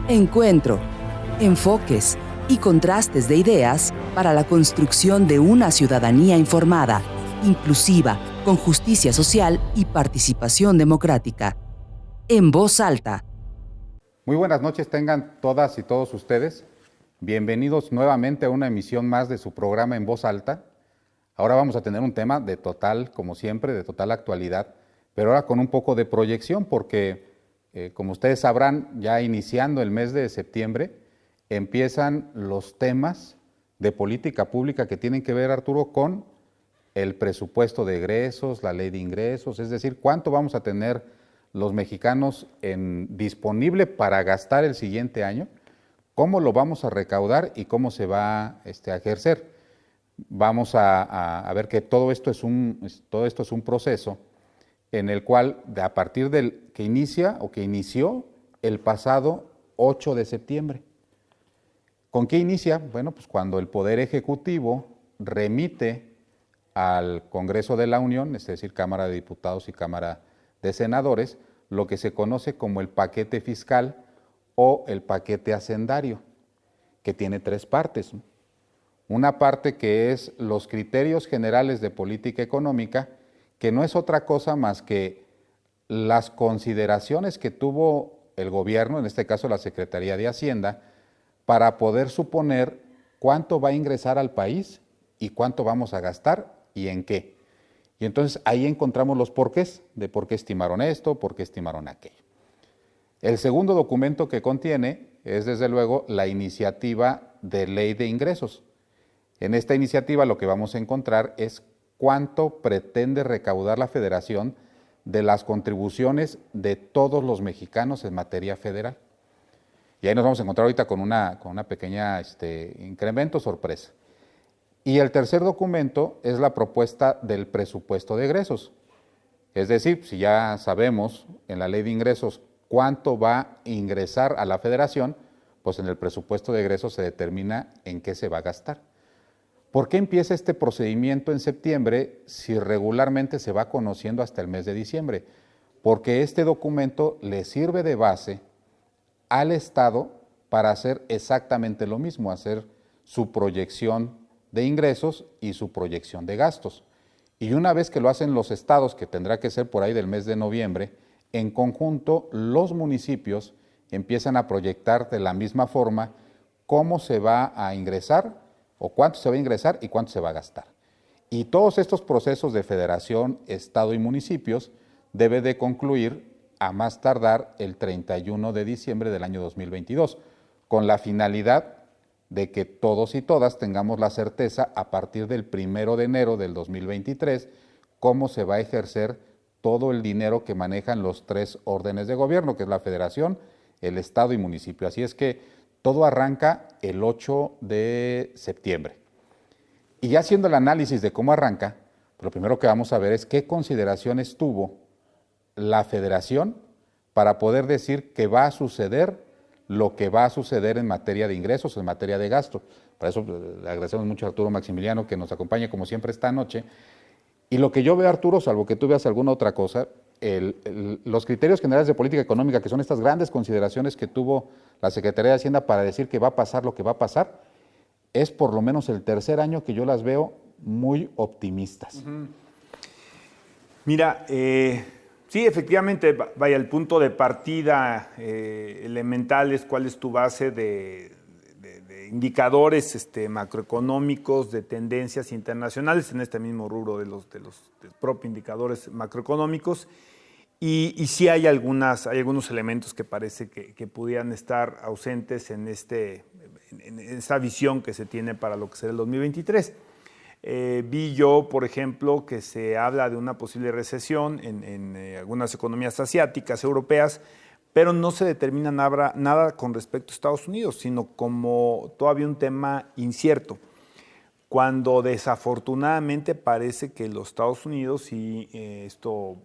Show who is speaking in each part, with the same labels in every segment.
Speaker 1: Encuentro, enfoques y contrastes de ideas para la construcción de una ciudadanía informada, inclusiva, con justicia social y participación democrática. En voz alta.
Speaker 2: Muy buenas noches tengan todas y todos ustedes. Bienvenidos nuevamente a una emisión más de su programa En Voz Alta. Ahora vamos a tener un tema de total, como siempre, de total actualidad, pero ahora con un poco de proyección porque, como ustedes sabrán, ya iniciando el mes de septiembre, empiezan los temas de política pública que tienen que ver, Arturo, con el presupuesto de egresos, la ley de ingresos, es decir, cuánto vamos a tener los mexicanos disponible para gastar el siguiente año, cómo lo vamos a recaudar y cómo se va a ejercer. Vamos a ver que todo esto es un proceso en el cual, a partir del que inició el pasado 8 de septiembre. ¿Con qué inicia? Bueno, pues cuando el Poder Ejecutivo remite al Congreso de la Unión, es decir, Cámara de Diputados y Cámara de Senadores, lo que se conoce como el paquete fiscal o el paquete hacendario, que tiene tres partes. Una parte que es los criterios generales de política económica, que no es otra cosa más que las consideraciones que tuvo el gobierno, en este caso la Secretaría de Hacienda, para poder suponer cuánto va a ingresar al país y cuánto vamos a gastar y en qué. Y entonces ahí encontramos los porqués, de por qué estimaron esto, por qué estimaron aquello. El segundo documento que contiene es, desde luego, la iniciativa de ley de ingresos. En esta iniciativa lo que vamos a encontrar es cuánto pretende recaudar la Federación de las contribuciones de todos los mexicanos en materia federal. Y ahí nos vamos a encontrar ahorita con una pequeña incremento sorpresa. Y el tercer documento es la propuesta del presupuesto de egresos. Es decir, si ya sabemos en la ley de ingresos cuánto va a ingresar a la Federación, pues en el presupuesto de egresos se determina en qué se va a gastar. ¿Por qué empieza este procedimiento en septiembre si regularmente se va conociendo hasta el mes de diciembre? Porque este documento le sirve de base al Estado para hacer exactamente lo mismo, hacer su proyección de ingresos y su proyección de gastos. Y una vez que lo hacen los estados, que tendrá que ser por ahí del mes de noviembre, en conjunto los municipios empiezan a proyectar de la misma forma cómo se va a ingresar o cuánto se va a ingresar y cuánto se va a gastar. Y todos estos procesos de federación, estado y municipios debe de concluir a más tardar el 31 de diciembre del año 2022, con la finalidad de que todos y todas tengamos la certeza a partir del 1 de enero del 2023 cómo se va a ejercer todo el dinero que manejan los tres órdenes de gobierno, que es la Federación, el Estado y municipio. Así es que todo arranca el 8 de septiembre. Y ya haciendo el análisis de cómo arranca, lo primero que vamos a ver es qué consideraciones tuvo la Federación para poder decir que va a suceder lo que va a suceder en materia de ingresos, en materia de gastos. Para eso le agradecemos mucho a Arturo Maximiliano que nos acompaña como siempre esta noche. Y lo que yo veo, Arturo, salvo que tú veas alguna otra cosa, los criterios generales de política económica, que son estas grandes consideraciones que tuvo la Secretaría de Hacienda para decir que va a pasar lo que va a pasar, es por lo menos el tercer año que yo las veo muy optimistas.
Speaker 3: Mira, sí, efectivamente, vaya, el punto de partida elemental es cuál es tu base de indicadores macroeconómicos, de tendencias internacionales, en este mismo rubro de los propios indicadores macroeconómicos. Y sí hay algunos elementos que parece que pudieran estar ausentes en esta visión que se tiene para lo que será el 2023. Vi yo, por ejemplo, que se habla de una posible recesión en algunas economías asiáticas, europeas, pero no se determina nada con respecto a Estados Unidos, sino como todavía un tema incierto. Cuando desafortunadamente parece que los Estados Unidos, y esto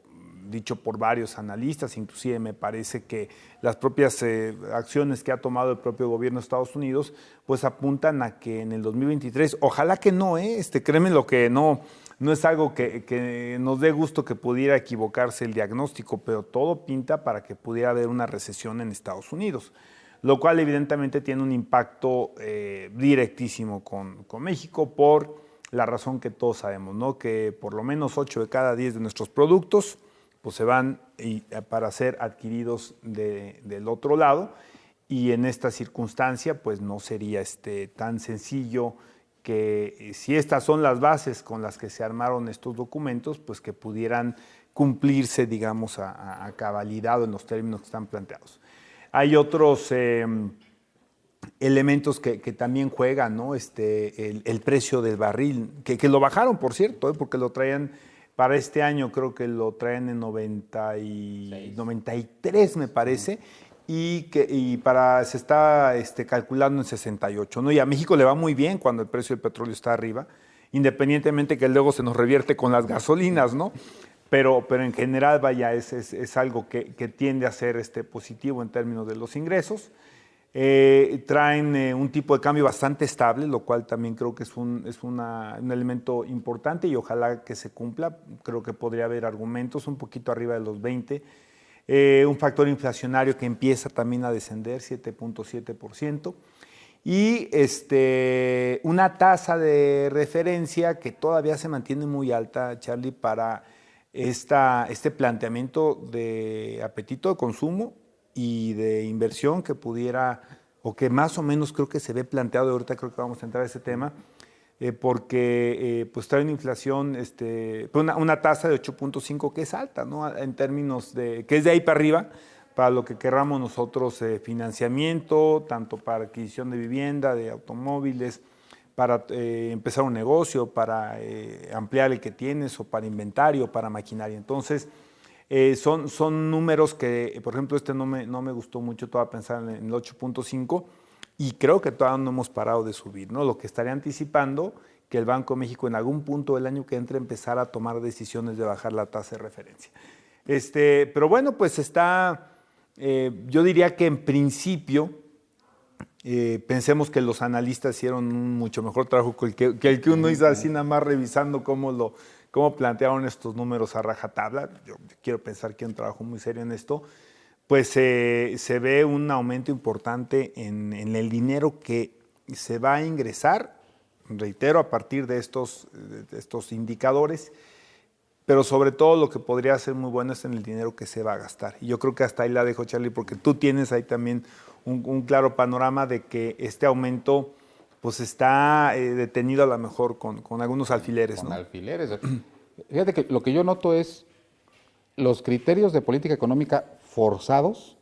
Speaker 3: dicho por varios analistas, inclusive me parece que las propias acciones que ha tomado el propio gobierno de Estados Unidos, pues apuntan a que en el 2023, ojalá que no, créeme lo que no es algo que nos dé gusto que pudiera equivocarse el diagnóstico, pero todo pinta para que pudiera haber una recesión en Estados Unidos. lo cual evidentemente tiene un impacto directísimo con México por la razón que todos sabemos, ¿no? Que por lo menos 8 de cada 10 de nuestros productos pues se van para ser adquiridos del otro lado, y en esta circunstancia pues no sería tan sencillo que si estas son las bases con las que se armaron estos documentos, pues que pudieran cumplirse, digamos, a cabalidad en los términos que están planteados. Hay otros elementos que también juegan, ¿no? El precio del barril, que lo bajaron, por cierto, porque lo traían para este año, creo que lo traen en 93, me parece, y se está calculando en 68, ¿no? Y a México le va muy bien cuando el precio del petróleo está arriba, independientemente que luego se nos revierte con las gasolinas, ¿no? Pero en general, vaya, es algo que tiende a ser positivo en términos de los ingresos. Traen un tipo de cambio bastante estable, lo cual también creo que es un elemento importante y ojalá que se cumpla. Creo que podría haber argumentos un poquito arriba de los 20. Un factor inflacionario que empieza también a descender, 7.7%. Y una tasa de referencia que todavía se mantiene muy alta, Charlie, para este planteamiento de apetito de consumo y de inversión que pudiera, o que más o menos creo que se ve planteado, ahorita creo que vamos a entrar a ese tema, porque pues trae una inflación, una tasa de 8.5 que es alta, ¿no? En términos de, que es de ahí para arriba, para lo que querramos nosotros, financiamiento, tanto para adquisición de vivienda, de automóviles, para empezar un negocio, para ampliar el que tienes, o para inventario, para maquinaria. Entonces, son números que, por ejemplo, no me gustó mucho todavía pensar en el 8.5, y creo que todavía no hemos parado de subir, ¿no? Lo que estaría anticipando que el Banco de México en algún punto del año que entre empezara a tomar decisiones de bajar la tasa de referencia. Pero bueno, pues yo diría que en principio, pensemos que los analistas hicieron un mucho mejor trabajo que el que uno hizo así nada más revisando cómo plantearon estos números a rajatabla. Yo quiero pensar que hay un trabajo muy serio en esto. Pues se ve un aumento importante en el dinero que se va a ingresar, reitero, a partir de estos indicadores, pero sobre todo lo que podría ser muy bueno es en el dinero que se va a gastar. Y yo creo que hasta ahí la dejo, Charlie, porque tú tienes ahí también un claro panorama de que este aumento pues está detenido a lo mejor con algunos alfileres, ¿no?
Speaker 2: Con alfileres. Fíjate que lo que yo noto es los criterios de política económica forzados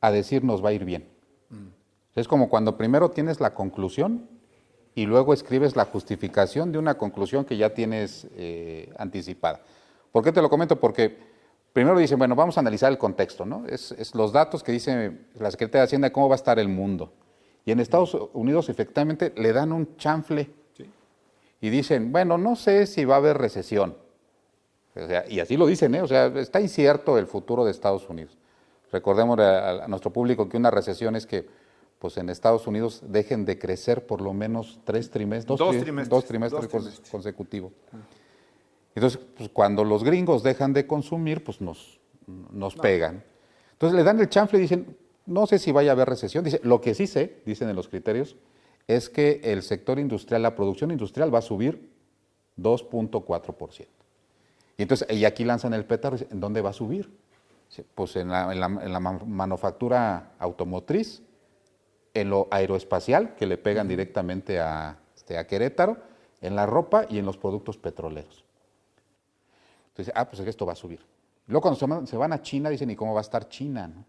Speaker 2: a decir nos va a ir bien. Es como cuando primero tienes la conclusión y luego escribes la justificación de una conclusión que ya tienes anticipada. ¿Por qué te lo comento? Porque primero dicen, bueno, vamos a analizar el contexto, ¿no? Es los datos que dice la Secretaría de Hacienda de cómo va a estar el mundo. Y en Estados Unidos efectivamente le dan un chanfle, sí, y dicen, bueno, no sé si va a haber recesión. O sea, y así lo dicen, ¿eh? O sea, está incierto el futuro de Estados Unidos. Recordemos a nuestro público que una recesión es que pues en Estados Unidos dejen de crecer por lo menos dos trimestres consecutivos. Entonces, pues, cuando los gringos dejan de consumir, pues nos pegan. Entonces le dan el chanfle y dicen, no sé si vaya a haber recesión. Dice, lo que sí sé, dicen en los criterios, es que el sector industrial, la producción industrial va a subir 2.4%. Y entonces, y aquí lanzan el petardo, ¿en dónde va a subir? Pues en la manufactura automotriz, en lo aeroespacial, que le pegan directamente a Querétaro, en la ropa y en los productos petroleros. Entonces, pues esto va a subir. Luego cuando se van a China, dicen, ¿y cómo va a estar China, no?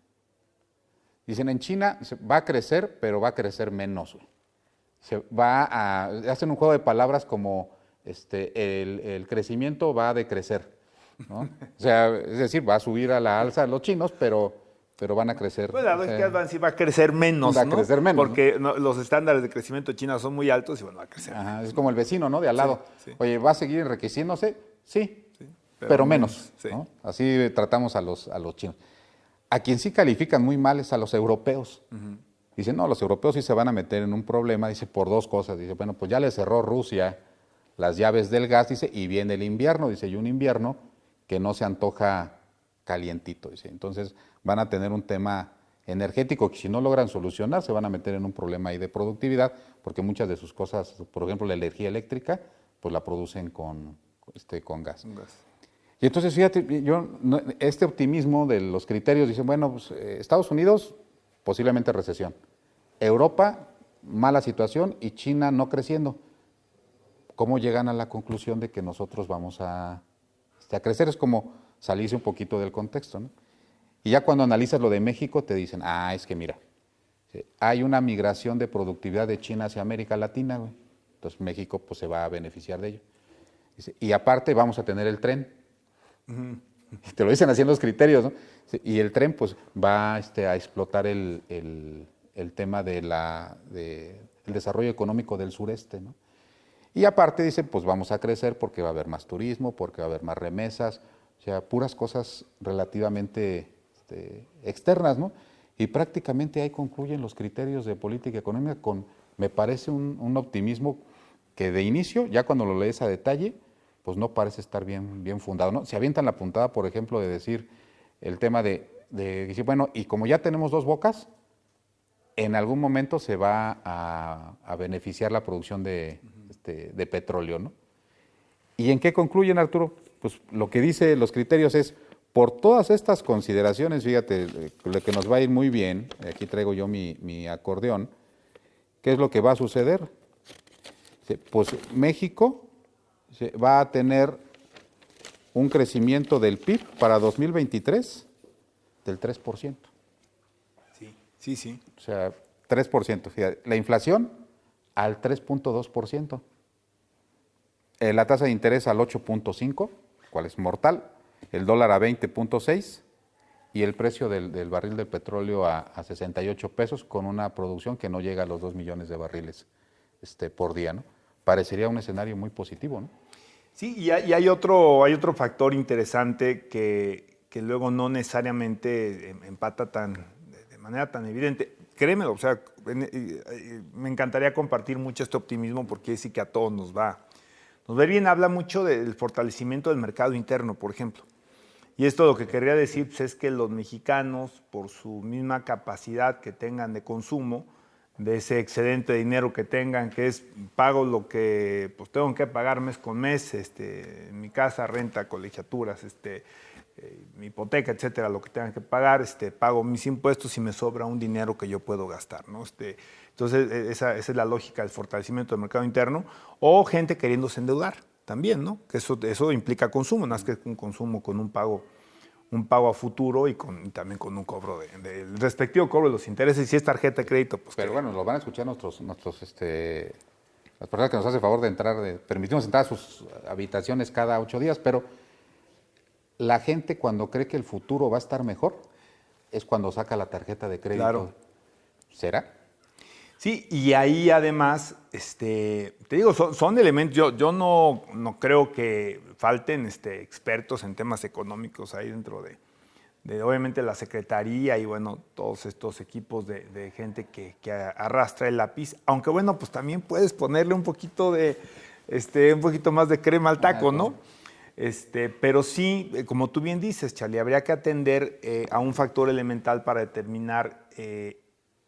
Speaker 2: Dicen, en China va a crecer, pero va a crecer menos. Hacen un juego de palabras como el crecimiento va a decrecer, ¿no? O sea, es decir, va a subir a la alza los chinos, pero van a crecer.
Speaker 3: Pues la lógica va a crecer menos,
Speaker 2: va a crecer menos,
Speaker 3: porque los estándares de crecimiento de China son muy altos y bueno, va a crecer.
Speaker 2: Ajá, es como el vecino, ¿no? De al lado.
Speaker 3: Sí.
Speaker 2: Oye, ¿va a seguir enriqueciéndose? Sí, pero menos,
Speaker 3: sí,
Speaker 2: ¿no? Así tratamos a los chinos. A quien sí califican muy mal es a los europeos. Uh-huh. Dicen, no, los europeos sí se van a meter en un problema, dice, por dos cosas. Dice, bueno, pues ya le cerró Rusia las llaves del gas, dice, y viene el invierno, dice, y un invierno que no se antoja calientito, dice. Entonces van a tener un tema energético que si no logran solucionar se van a meter en un problema ahí de productividad, porque muchas de sus cosas, por ejemplo la energía eléctrica, pues la producen con gas. Y entonces fíjate, este optimismo de los criterios, dicen, bueno, pues, Estados Unidos posiblemente recesión, Europa mala situación y China no creciendo. ¿Cómo llegan a la conclusión de que nosotros vamos a crecer? Es como salirse un poquito del contexto, ¿no? Y ya cuando analizas lo de México te dicen, es que mira, hay una migración de productividad de China hacia América Latina, güey. Entonces México pues se va a beneficiar de ello. Dice, y aparte vamos a tener el tren. Y te lo dicen así en los criterios, ¿no? Y el tren pues va a explotar el tema del desarrollo económico del sureste, ¿no? Y aparte dice, pues vamos a crecer porque va a haber más turismo, porque va a haber más remesas, o sea, puras cosas relativamente externas, ¿no? Y prácticamente ahí concluyen los criterios de política económica con, me parece, un optimismo que de inicio, ya cuando lo lees a detalle, pues no parece estar bien fundado, ¿no? Se avientan la puntada, por ejemplo, de decir el tema de decir, bueno, y como ya tenemos dos bocas, en algún momento se va a beneficiar la producción de petróleo, ¿no? ¿Y en qué concluyen, Arturo? Pues lo que dice los criterios es, por todas estas consideraciones, fíjate, lo que nos va a ir muy bien, aquí traigo yo mi acordeón, ¿qué es lo que va a suceder? Pues México va a tener un crecimiento del PIB para 2023 del 3%.
Speaker 3: Sí.
Speaker 2: O sea, 3%. Fíjate, la inflación al 3.2%. La tasa de interés al 8.5%, cual es mortal. El dólar a 20.6 y el precio del barril de petróleo a 68 pesos con una producción que no llega a los 2 millones de barriles por día, ¿no? Parecería un escenario muy positivo, ¿no?
Speaker 3: Sí, y hay otro factor interesante que luego no necesariamente empata de manera tan evidente. Créemelo, o sea, me encantaría compartir mucho este optimismo porque sí que a todos nos va bien. Habla mucho del fortalecimiento del mercado interno, por ejemplo. Y esto lo que querría decir pues, es que los mexicanos, por su misma capacidad que tengan de consumo, de ese excedente de dinero que tengan, que es pago lo que pues, tengo que pagar mes con mes, mi casa, renta, colegiaturas, mi hipoteca, etcétera, lo que tengan que pagar, pago mis impuestos y me sobra un dinero que yo puedo gastar, ¿no? Entonces, esa es la lógica del fortalecimiento del mercado interno, o gente queriéndose endeudar también, ¿no? Que eso implica consumo, no es que un consumo con un pago a futuro y también con un cobro del respectivo cobro de los intereses. Si es tarjeta de crédito, pues...
Speaker 2: Pero bueno, lo van a escuchar las personas que nos hacen favor de entrar, permitimos entrar a sus habitaciones cada 8 días, pero la gente cuando cree que el futuro va a estar mejor es cuando saca la tarjeta de crédito.
Speaker 3: Claro.
Speaker 2: ¿Será?
Speaker 3: Sí, y ahí además, te digo, son elementos, yo no creo que falten expertos en temas económicos ahí dentro de obviamente la Secretaría y bueno, todos estos equipos de gente que arrastra el lápiz, aunque bueno, pues también puedes ponerle un poquito más de crema al taco, ¿no? Pero sí, como tú bien dices, Charlie, habría que atender a un factor elemental para determinar,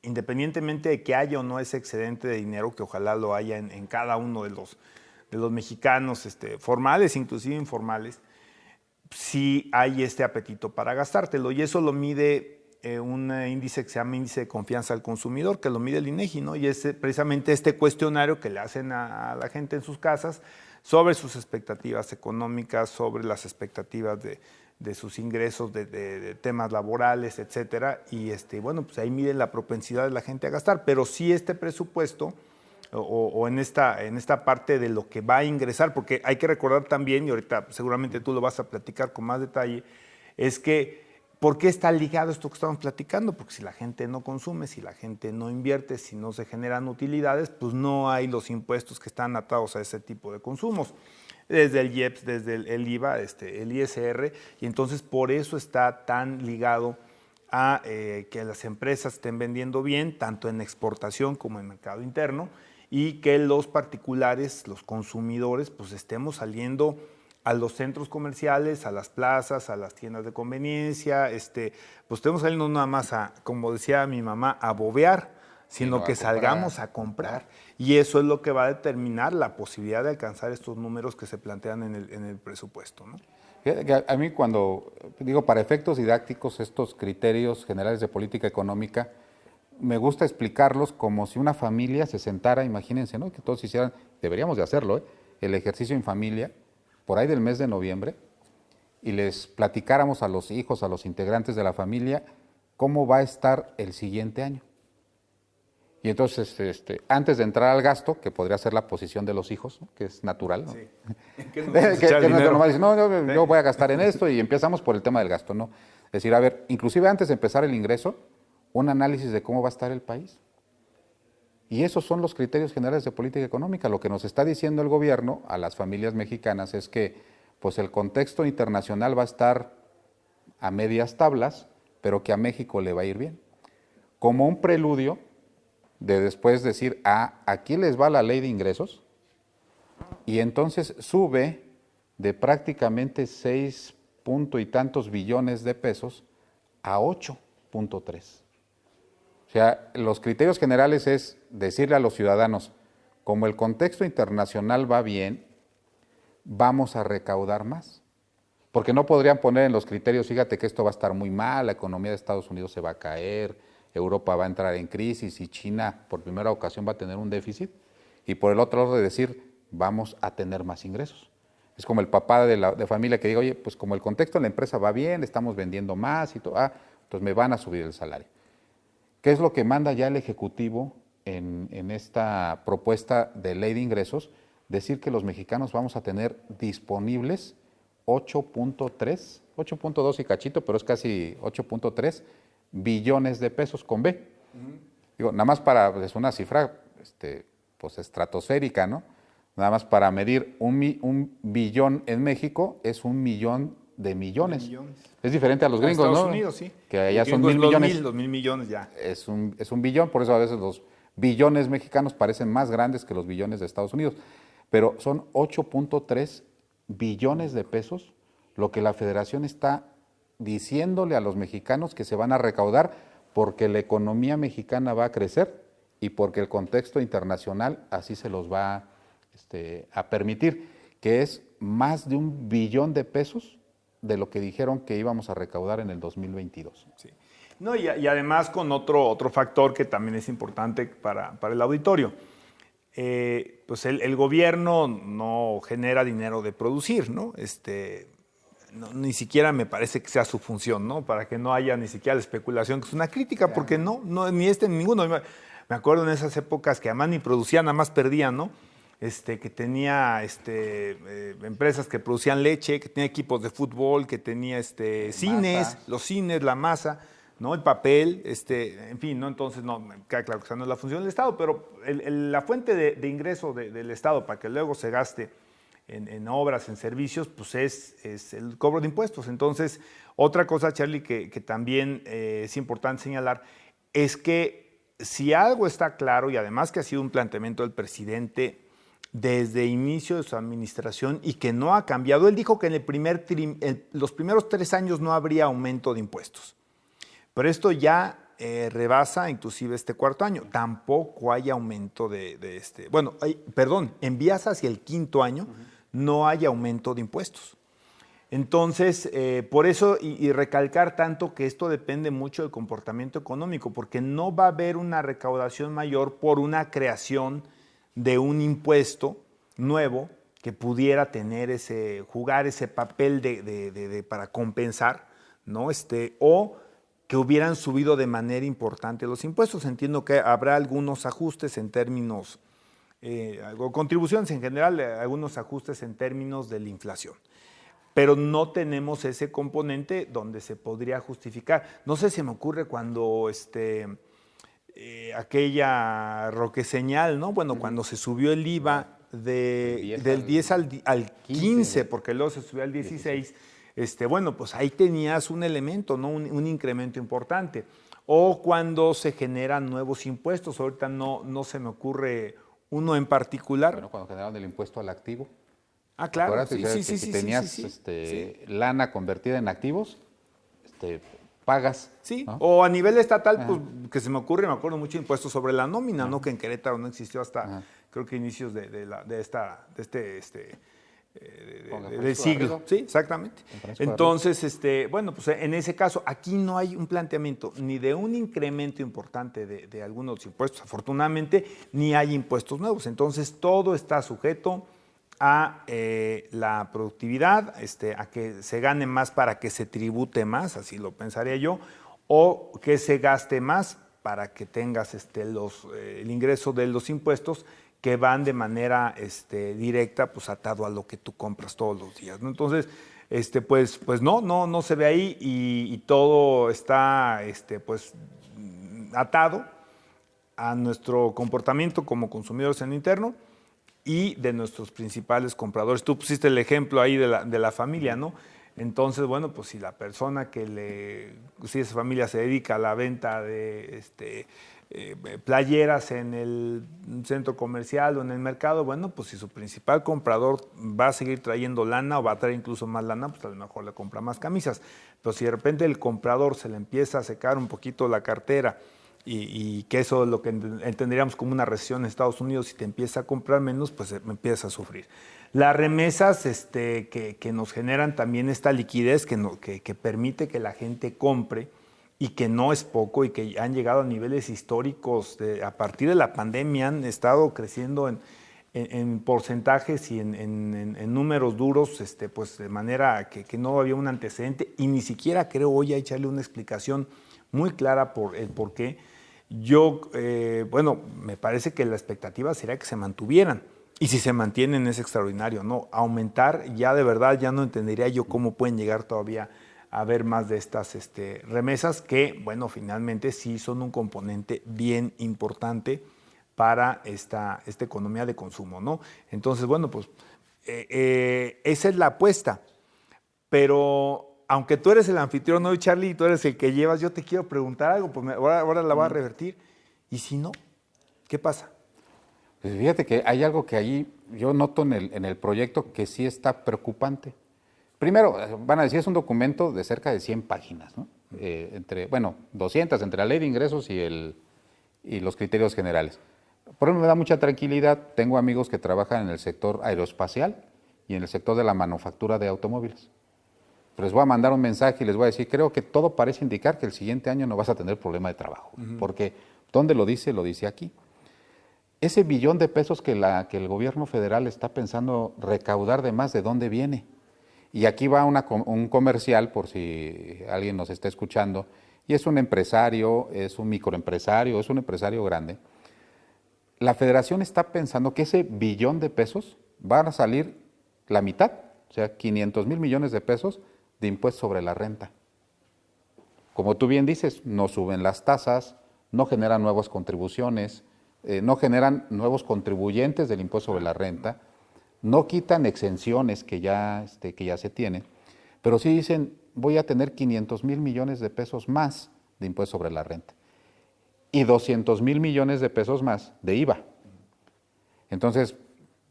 Speaker 3: independientemente de que haya o no ese excedente de dinero, que ojalá lo haya en cada uno de los mexicanos, formales, inclusive informales, sí hay este apetito para gastártelo. Y eso lo mide un índice que se llama índice de confianza al consumidor, que lo mide el INEGI, ¿no? Y es precisamente este cuestionario que le hacen a la gente en sus casas sobre sus expectativas económicas, sobre las expectativas de sus ingresos, de temas laborales, etcétera. Y bueno, pues ahí miden la propensidad de la gente a gastar. Pero sí este presupuesto, o en esta parte de lo que va a ingresar, porque hay que recordar también, y ahorita seguramente tú lo vas a platicar con más detalle, es que ¿por qué está ligado esto que estamos platicando? Porque si la gente no consume, si la gente no invierte, si no se generan utilidades, pues no hay los impuestos que están atados a ese tipo de consumos. Desde el IEPS, desde el IVA, el ISR, y entonces por eso está tan ligado a que las empresas estén vendiendo bien, tanto en exportación como en mercado interno, y que los particulares, los consumidores, pues estemos saliendo a los centros comerciales, a las plazas, a las tiendas de conveniencia, pues tenemos que salir no nada más a, como decía mi mamá, a bobear, sino que salgamos a comprar. Y eso es lo que va a determinar la posibilidad de alcanzar estos números que se plantean en el presupuesto, ¿no?
Speaker 2: A mí cuando digo para efectos didácticos estos criterios generales de política económica, me gusta explicarlos como si una familia se sentara, imagínense, ¿no? Que todos hicieran, deberíamos de hacerlo, el ejercicio en familia, por ahí del mes de noviembre, y les platicáramos a los hijos, a los integrantes de la familia, cómo va a estar el siguiente año. Y entonces, antes de entrar al gasto, que podría ser la posición de los hijos, ¿no? Que es natural, ¿no? Sí.
Speaker 3: que
Speaker 2: no es normal, dicen, no, yo voy a gastar en esto y empezamos por el tema del gasto, ¿no? Es decir, a ver, inclusive antes de empezar el ingreso, un análisis de cómo va a estar el país. Y esos son los criterios generales de política económica. Lo que nos está diciendo el gobierno a las familias mexicanas es que pues el contexto internacional va a estar a medias tablas, pero que a México le va a ir bien. Como un preludio de después decir, aquí les va la ley de ingresos, y entonces sube de prácticamente 6 punto y tantos billones de pesos a 8.3. O sea, los criterios generales es decirle a los ciudadanos, como el contexto internacional va bien, vamos a recaudar más. Porque no podrían poner en los criterios, fíjate que esto va a estar muy mal, la economía de Estados Unidos se va a caer, Europa va a entrar en crisis y China por primera ocasión va a tener un déficit. Y por el otro lado de decir, vamos a tener más ingresos. Es como el papá de familia que diga, oye, pues como el contexto en la empresa va bien, estamos vendiendo más y todo, entonces me van a subir el salario. ¿Qué es lo que manda ya el Ejecutivo en esta propuesta de ley de ingresos? Decir que los mexicanos vamos a tener disponibles 8.2 y cachito, pero es casi 8.3 billones de pesos con B. Digo, nada más es una cifra pues estratosférica, ¿no? Nada más para medir un billón en México es 1 millón de millones. Es diferente a los gringos,
Speaker 3: Estados
Speaker 2: ¿no?
Speaker 3: Unidos, sí.
Speaker 2: Que allá son 1,000 millones.
Speaker 3: Los 1,000 millones ya.
Speaker 2: Es un billón, por eso a veces los billones mexicanos parecen más grandes que los billones de Estados Unidos. Pero son 8.3 billones de pesos lo que la Federación está diciéndole a los mexicanos que se van a recaudar porque la economía mexicana va a crecer y porque el contexto internacional así se los va a permitir, que es más de 1 billón de pesos de lo que dijeron que íbamos a recaudar en el 2022.
Speaker 3: Sí. No, y además con otro factor que también es importante para el auditorio. Pues el gobierno no genera dinero de producir, ¿no? Ni siquiera me parece que sea su función, ¿no? Para que no haya ni siquiera la especulación, que es una crítica, claro. Porque no, ni ni ninguno. Me acuerdo en esas épocas que además ni producían, nada más perdían, ¿no? Que tenía empresas que producían leche, que tenía equipos de fútbol, que tenía cines, los cines, la masa, ¿no? El papel, en fin, ¿no? Entonces, no, me queda claro que esa no es la función del Estado, pero la fuente de ingreso del Estado para que luego se gaste en obras, en servicios, pues es el cobro de impuestos. Entonces, otra cosa, Charlie, que también es importante señalar, es que si algo está claro, y además que ha sido un planteamiento del presidente desde inicio de su administración y que no ha cambiado, él dijo que en los primeros 3 años no habría aumento de impuestos. Pero esto ya rebasa inclusive este 4º año. Tampoco hay aumento en vías hacia el 5º año no hay aumento de impuestos. Entonces, por eso, y recalcar tanto que esto depende mucho del comportamiento económico, porque no va a haber una recaudación mayor por una creación de un impuesto nuevo que pudiera tener jugar ese papel para compensar, ¿no? O que hubieran subido de manera importante los impuestos. Entiendo que habrá algunos ajustes en términos, contribuciones en general, algunos ajustes en términos de la inflación. Pero no tenemos ese componente donde se podría justificar. No sé, se me ocurre cuando aquella roqueseñal, ¿no? Bueno, cuando se subió el IVA del 10 al 15, porque luego se subió al 16, bueno, pues ahí tenías un elemento, ¿no? Un incremento importante. O cuando se generan nuevos impuestos, ahorita no se me ocurre uno en particular.
Speaker 2: Bueno, cuando generaron el impuesto al activo,
Speaker 3: Ah, claro.
Speaker 2: Acuérdate, o sea, que si tenías lana convertida en activos, pagas.
Speaker 3: Sí,
Speaker 2: ¿no?
Speaker 3: o a nivel estatal, pues que se me ocurre, me acuerdo mucho impuestos sobre la nómina, ¿no? Que en Querétaro no existió hasta, creo que inicios del siglo. Sí, exactamente. Entonces, bueno, pues en ese caso, aquí no hay un planteamiento ni de un incremento importante de algunos impuestos, afortunadamente, ni hay impuestos nuevos. Entonces, todo está sujeto a la productividad, a que se gane más para que se tribute más, así lo pensaría yo, o que se gaste más para que tengas el ingreso de los impuestos que van de manera directa, pues atado a lo que tú compras todos los días, ¿no? Entonces, pues no se ve ahí y todo está pues atado a nuestro comportamiento como consumidores en lo interno y de nuestros principales compradores. Tú pusiste el ejemplo ahí de la familia, ¿no? Entonces, bueno, pues si la persona si esa familia se dedica a la venta de playeras en el centro comercial o en el mercado, bueno, pues si su principal comprador va a seguir trayendo lana o va a traer incluso más lana, pues a lo mejor le compra más camisas. Pero si de repente el comprador se le empieza a secar un poquito la cartera, y que eso es lo que entenderíamos como una recesión en Estados Unidos, si te empieza a comprar menos, pues empieza a sufrir. Las remesas que nos generan también esta liquidez que permite que la gente compre y que no es poco y que han llegado a niveles históricos a partir de la pandemia, han estado creciendo en porcentajes y en números duros, pues de manera que no había un antecedente y ni siquiera creo hoy a echarle una explicación muy clara por el por qué. Bueno, me parece que la expectativa sería que se mantuvieran. Y si se mantienen es extraordinario, ¿no? Aumentar, ya de verdad, ya no entendería yo cómo pueden llegar todavía a haber más de estas remesas que, bueno, finalmente sí son un componente bien importante para esta economía de consumo, ¿no? Entonces, bueno, pues esa es la apuesta. Pero aunque tú eres el anfitrión hoy, Charlie, y tú eres el que llevas, yo te quiero preguntar algo, pues ahora la voy a revertir. ¿Y si no? ¿Qué pasa?
Speaker 2: Pues fíjate que hay algo que ahí yo noto en el proyecto que sí está preocupante. Primero, van a decir, es un documento de cerca de 100 páginas, ¿no? 200 entre la ley de ingresos y los criterios generales. Por eso me da mucha tranquilidad. Tengo amigos que trabajan en el sector aeroespacial y en el sector de la manufactura de automóviles. Les voy a mandar un mensaje y les voy a decir, creo que todo parece indicar que el siguiente año no vas a tener problema de trabajo. Porque, ¿dónde lo dice? Lo dice aquí. Ese billón de pesos que el gobierno federal está pensando recaudar de más, ¿de dónde viene? Y aquí va un comercial, por si alguien nos está escuchando, y es un empresario, es un microempresario, es un empresario grande. La federación está pensando que ese billón de pesos van a salir la mitad, o sea, 500 mil millones de pesos, de impuesto sobre la renta. Como tú bien dices, no suben las tasas, no generan nuevas contribuciones, no generan nuevos contribuyentes del impuesto sobre la renta, no quitan exenciones que ya se tienen, pero sí dicen, voy a tener 500 mil millones de pesos más de impuesto sobre la renta y 200 mil millones de pesos más de IVA. Entonces,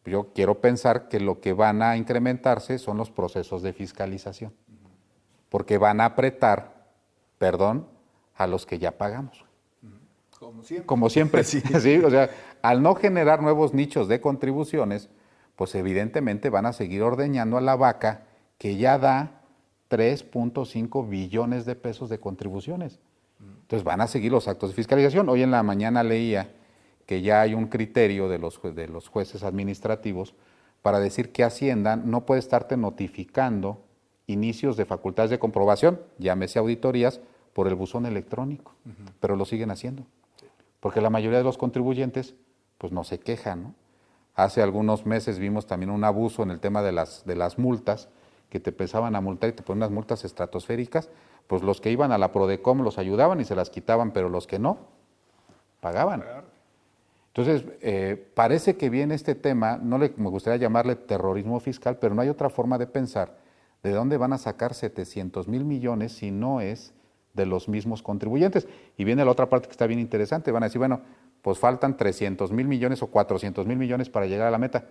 Speaker 2: yo quiero pensar que lo que van a incrementarse son los procesos de fiscalización, porque van a apretar, a los que ya pagamos. Como siempre. Sí. ¿Sí? O sea, al no generar nuevos nichos de contribuciones, pues evidentemente van a seguir ordeñando a la vaca que ya da 3.5 billones de pesos de contribuciones. Entonces van a seguir los actos de fiscalización. Hoy en la mañana leía que ya hay un criterio de los jueces administrativos para decir que Hacienda no puede estarte notificando inicios de facultades de comprobación, llámese auditorías, por el buzón electrónico, pero lo siguen haciendo, porque la mayoría de los contribuyentes pues no se quejan, ¿no? Hace algunos meses vimos también un abuso en el tema de las multas, que te empezaban a multar y te ponían unas multas estratosféricas, pues los que iban a la Prodecom los ayudaban y se las quitaban, pero los que no, pagaban. Entonces, parece que viene este tema, me gustaría llamarle terrorismo fiscal, pero no hay otra forma de pensar de dónde van a sacar 700 mil millones si no es de los mismos contribuyentes. Y viene la otra parte que está bien interesante, van a decir, bueno, pues faltan 300 mil millones o 400 mil millones para llegar a la meta.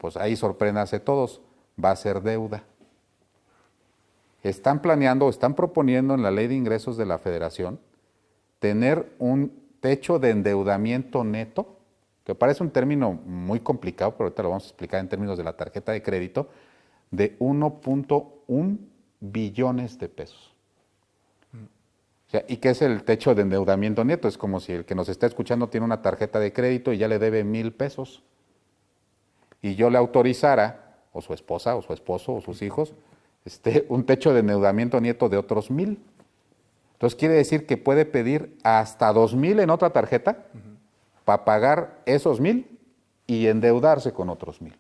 Speaker 2: pues ahí sorpréndanse todos, va a ser deuda. Están planeando, están proponiendo en la Ley de Ingresos de la Federación tener un techo de endeudamiento neto, que parece un término muy complicado, pero ahorita lo vamos a explicar en términos de la tarjeta de crédito, de 1.1 billones de pesos. O sea, ¿y qué es el techo de endeudamiento neto? Es como si el que nos está escuchando tiene una tarjeta de crédito y ya le debe 1,000 pesos. Y yo le autorizara, o su esposa, o su esposo, o sus hijos, un techo de endeudamiento neto de otros 1,000. Entonces quiere decir que puede pedir hasta 2,000 en otra tarjeta para pagar esos 1,000 y endeudarse con otros 1,000.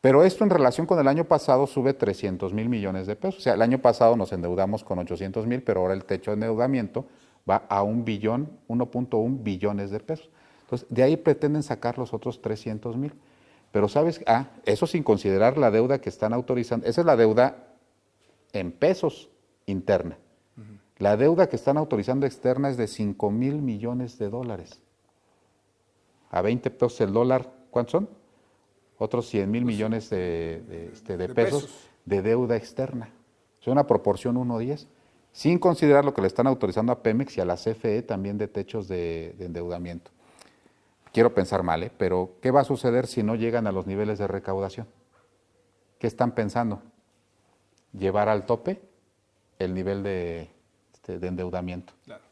Speaker 2: Pero esto en relación con el año pasado sube 300,000 millones de pesos. O sea, el año pasado nos endeudamos con 800,000, pero ahora el techo de endeudamiento va a 1.1 billones de pesos. Entonces, de ahí pretenden sacar los otros 300,000. Pero ¿sabes? Eso sin considerar la deuda que están autorizando. Esa es la deuda en pesos interna. La deuda que están autorizando externa es de 5,000 millones de dólares. A 20 pesos el dólar, ¿cuántos son? Otros 100,000 millones de pesos de deuda externa. Es una proporción 1:10, sin considerar lo que le están autorizando a Pemex y a la CFE también de techos de endeudamiento. Quiero pensar mal, pero ¿qué va a suceder si no llegan a los niveles de recaudación? ¿Qué están pensando? Llevar al tope el nivel de endeudamiento. Claro.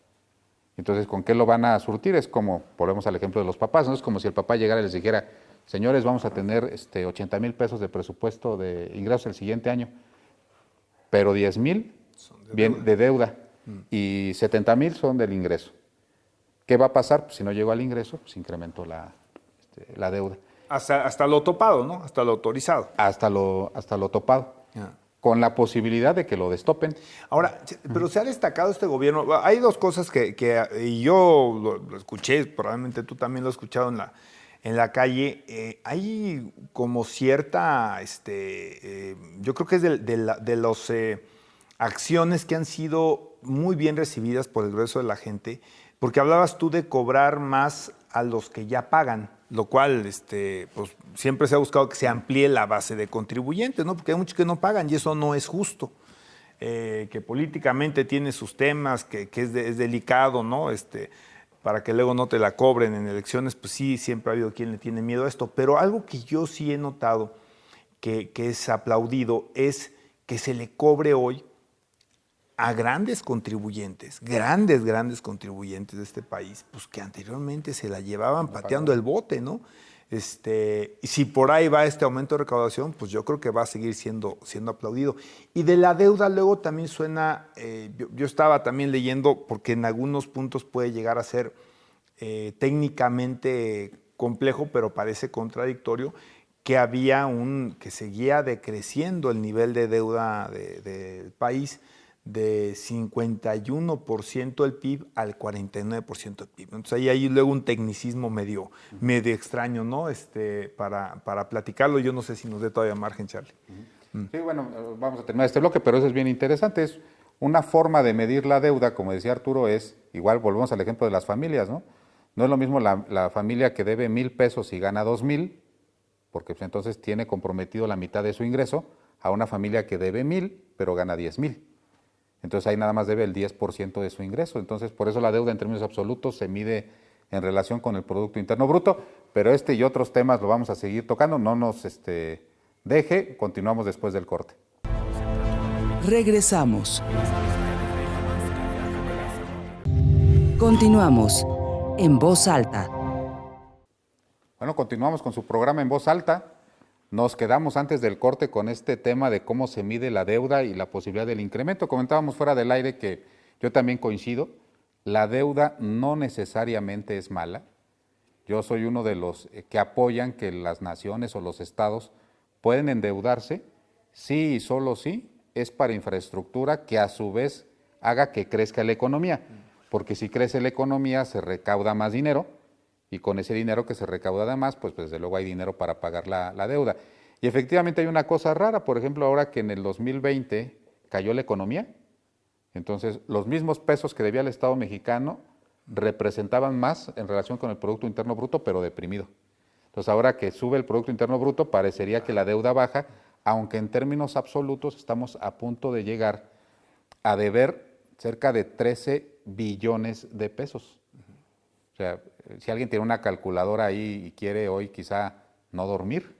Speaker 2: Entonces, ¿con qué lo van a surtir? Es como, volvemos al ejemplo de los papás, ¿no? Es como si el papá llegara y les dijera, señores, vamos a tener 80,000 pesos de presupuesto de ingresos el siguiente año, pero 10,000 bien de deuda y 70,000 son del ingreso. ¿Qué va a pasar? Pues si no llegó al ingreso, pues incrementó la deuda.
Speaker 3: Hasta lo topado, ¿no? Hasta lo autorizado.
Speaker 2: Hasta lo topado. Con la posibilidad de que lo destopen.
Speaker 3: Ahora, pero se ha destacado este gobierno. Hay dos cosas que y yo lo escuché, probablemente tú también lo has escuchado en la calle. Hay como cierta, yo creo que es de las acciones que han sido muy bien recibidas por el grueso de la gente, porque hablabas tú de cobrar más a los que ya pagan, lo cual pues, siempre se ha buscado que se amplíe la base de contribuyentes, ¿no? Porque hay muchos que no pagan y eso no es justo. Que políticamente tiene sus temas, que es delicado, ¿no? Para que luego no te la cobren en elecciones, pues sí, siempre ha habido quien le tiene miedo a esto. Pero algo que yo sí he notado que es aplaudido es que se le cobre hoy a grandes contribuyentes, grandes contribuyentes de este país, pues que anteriormente se la llevaban pateando el bote, ¿no? Y si por ahí va este aumento de recaudación, pues yo creo que va a seguir siendo aplaudido. Y de la deuda luego también suena, yo estaba también leyendo, porque en algunos puntos puede llegar a ser técnicamente complejo, pero parece contradictorio, que seguía decreciendo el nivel de deuda del país, de 51% del PIB al 49% del PIB. Entonces ahí hay luego un tecnicismo medio extraño, ¿no? Para platicarlo. Yo no sé si nos dé todavía margen, Charlie.
Speaker 2: Sí, bueno, vamos a terminar este bloque, pero eso es bien interesante. Es una forma de medir la deuda, como decía Arturo, es, igual volvemos al ejemplo de las familias, ¿no? No es lo mismo la familia que debe 1,000 pesos y gana 2,000, porque pues, entonces tiene comprometido la mitad de su ingreso, a una familia que debe 1,000, pero gana 10,000. Entonces ahí nada más debe el 10% de su ingreso. Entonces por eso la deuda en términos absolutos se mide en relación con el Producto Interno Bruto, pero y otros temas lo vamos a seguir tocando. No nos deje, continuamos después del corte.
Speaker 1: Regresamos. Continuamos en Voz Alta.
Speaker 2: Bueno, continuamos con su programa en Voz Alta. Nos quedamos antes del corte con este tema de cómo se mide la deuda y la posibilidad del incremento. Comentábamos fuera del aire que yo también coincido, la deuda no necesariamente es mala. Yo soy uno de los que apoyan que las naciones o los estados pueden endeudarse, sí y solo sí, es para infraestructura que a su vez haga que crezca la economía, porque si crece la economía se recauda más dinero, y con ese dinero que se recauda además, pues desde luego hay dinero para pagar la deuda. Y efectivamente hay una cosa rara, por ejemplo, ahora que en el 2020 cayó la economía, entonces los mismos pesos que debía el Estado mexicano representaban más en relación con el Producto Interno Bruto, pero deprimido. Entonces ahora que sube el Producto Interno Bruto, parecería que la deuda baja, aunque en términos absolutos estamos a punto de llegar a deber cerca de 13 billones de pesos. O sea, si alguien tiene una calculadora ahí y quiere hoy quizá no dormir,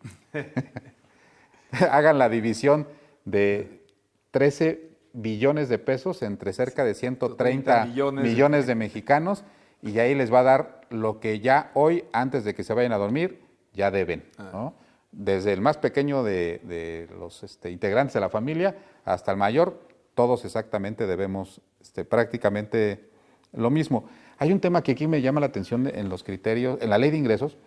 Speaker 2: hagan la división de 13 billones de pesos entre cerca de 130 millones de mexicanos y ahí les va a dar lo que ya hoy, antes de que se vayan a dormir, ya deben, ¿no? Desde el más pequeño de los integrantes de la familia hasta el mayor, todos exactamente debemos prácticamente lo mismo. Hay un tema que aquí me llama la atención en los criterios, en la ley de ingresos,